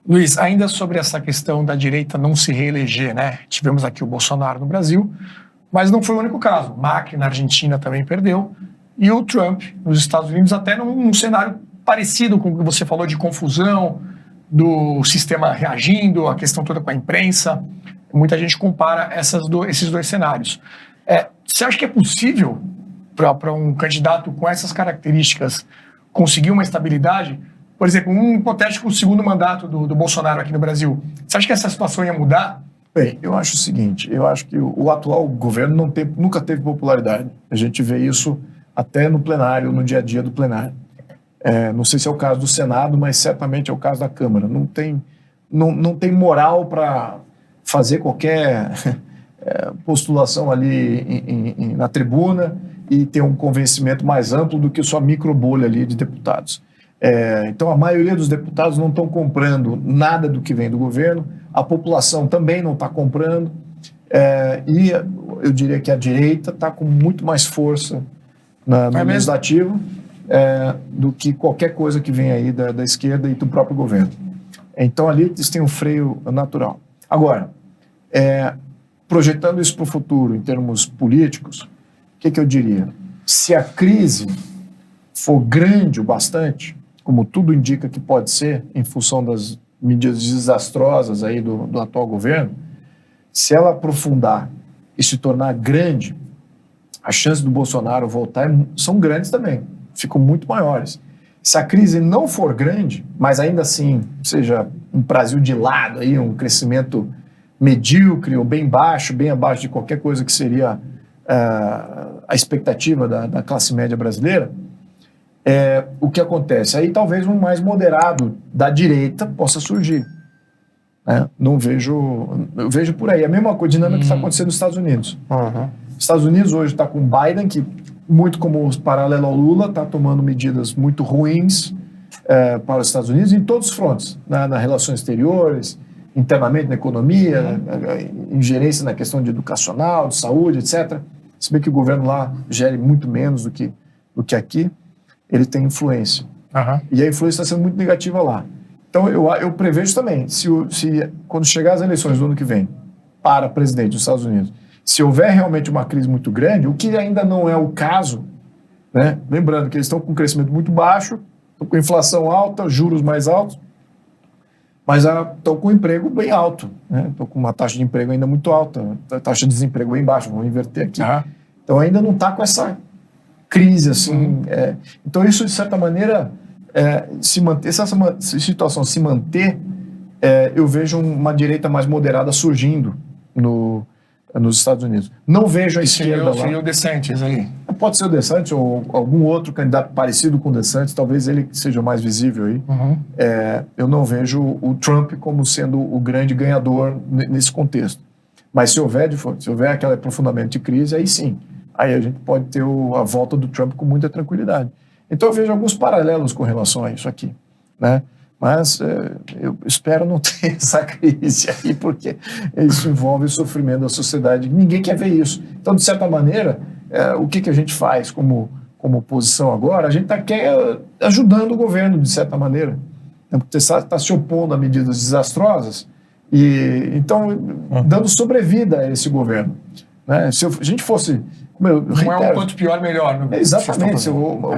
Luiz, ainda sobre essa questão da direita não se reeleger, né? Tivemos aqui o Bolsonaro no Brasil, mas não foi o único caso. Macri na Argentina também perdeu, e o Trump nos Estados Unidos, até num cenário parecido com o que você falou de confusão, do sistema reagindo, a questão toda com a imprensa. Muita gente compara esses dois cenários. Você acha que é possível para um candidato com essas características conseguir uma estabilidade? Por exemplo, um hipotético segundo mandato do Bolsonaro aqui no Brasil. Você acha que essa situação ia mudar? Bem, eu acho o seguinte, eu acho que o atual governo nunca teve popularidade. A gente vê isso até no plenário, no dia a dia do plenário. Não sei se é o caso do Senado, mas certamente é o caso da Câmara. Não tem moral para fazer qualquer postulação ali na tribuna e ter um convencimento mais amplo do que sua microbolha ali de deputados. Então, a maioria dos deputados não estão comprando nada do que vem do governo, a população também não está comprando, e eu diria que a direita está com muito mais força no legislativo do que qualquer coisa que vem aí da esquerda e do próprio governo. Então, ali eles têm um freio natural. Agora, projetando isso para o futuro, em termos políticos, o que eu diria? Se a crise for grande o bastante, como tudo indica que pode ser, em função das medidas desastrosas aí do atual governo, se ela aprofundar e se tornar grande, as chances do Bolsonaro voltar são grandes também, ficam muito maiores. Se a crise não for grande, mas ainda assim seja um Brasil de lado, aí, um crescimento medíocre ou bem abaixo de qualquer coisa que seria a expectativa da classe média brasileira, o que acontece? Aí talvez um mais moderado da direita possa surgir. Eu vejo por aí. A mesma coisa, dinâmica que está acontecendo nos Estados Unidos. Uhum. Os Estados Unidos hoje está com Biden, que, muito como paralelo ao Lula, está tomando medidas muito ruins para os Estados Unidos em todos os frontes, nas relações exteriores, internamente na economia, ingerência na questão de educacional, de saúde, etc. Se bem que o governo lá gere muito menos do que aqui, ele tem influência. Uhum. E a influência está sendo muito negativa lá. Então, eu prevejo também, se quando chegar as eleições do ano que vem, para presidente dos Estados Unidos, se houver realmente uma crise muito grande, o que ainda não é o caso, né? Lembrando que eles estão com um crescimento muito baixo, estão com inflação alta, juros mais altos, mas estão com um emprego bem alto, né? Estão com uma taxa de emprego ainda muito alta, a taxa de desemprego bem baixa, vamos inverter aqui. Uhum. Então ainda não está com essa crise, assim. Então isso, de certa maneira, se essa situação se manter, eu vejo uma direita mais moderada surgindo nos Estados Unidos. Não vejo a esquerda lá. Seria o DeSantis aí. Pode ser o DeSantis ou algum outro candidato parecido com o DeSantis, talvez ele seja mais visível aí. Uhum. Eu não vejo o Trump como sendo o grande ganhador nesse contexto. Mas se houver aquele aprofundamento de crise, aí sim. Aí a gente pode ter a volta do Trump com muita tranquilidade. Então eu vejo alguns paralelos com relação a isso aqui, né? Mas eu espero não ter essa crise aí, porque isso envolve o sofrimento da sociedade. Ninguém quer ver isso. Então, de certa maneira, o que a gente faz como oposição agora? A gente está ajudando o governo, de certa maneira. Porque está se opondo a medidas desastrosas e, então, dando sobrevida a esse governo, né? Se a gente fosse... Não é um quanto pior, melhor. Exatamente.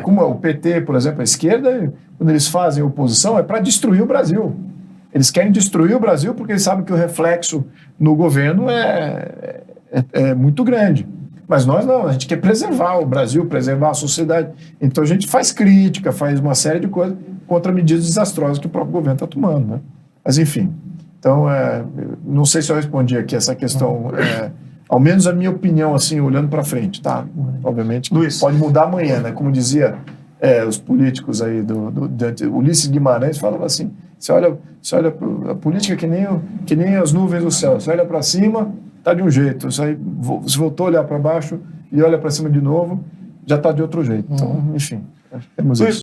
Como o PT, por exemplo, a esquerda, quando eles fazem oposição, é para destruir o Brasil. Eles querem destruir o Brasil porque eles sabem que o reflexo no governo é muito grande. Mas nós não, a gente quer preservar o Brasil, preservar a sociedade. Então a gente faz crítica, faz uma série de coisas contra medidas desastrosas que o próprio governo está tomando, né? Mas enfim, então não sei se eu respondi aqui essa questão... Ao menos a minha opinião, assim, olhando para frente, tá? Obviamente, Luiz, pode mudar amanhã, né? Como dizia os políticos aí Ulisses Guimarães falava assim: você olha a política que nem as nuvens do céu. Você olha para cima, tá de um jeito. Você voltou a olhar para baixo e olha para cima de novo, já tá de outro jeito. Então, enfim, temos isso.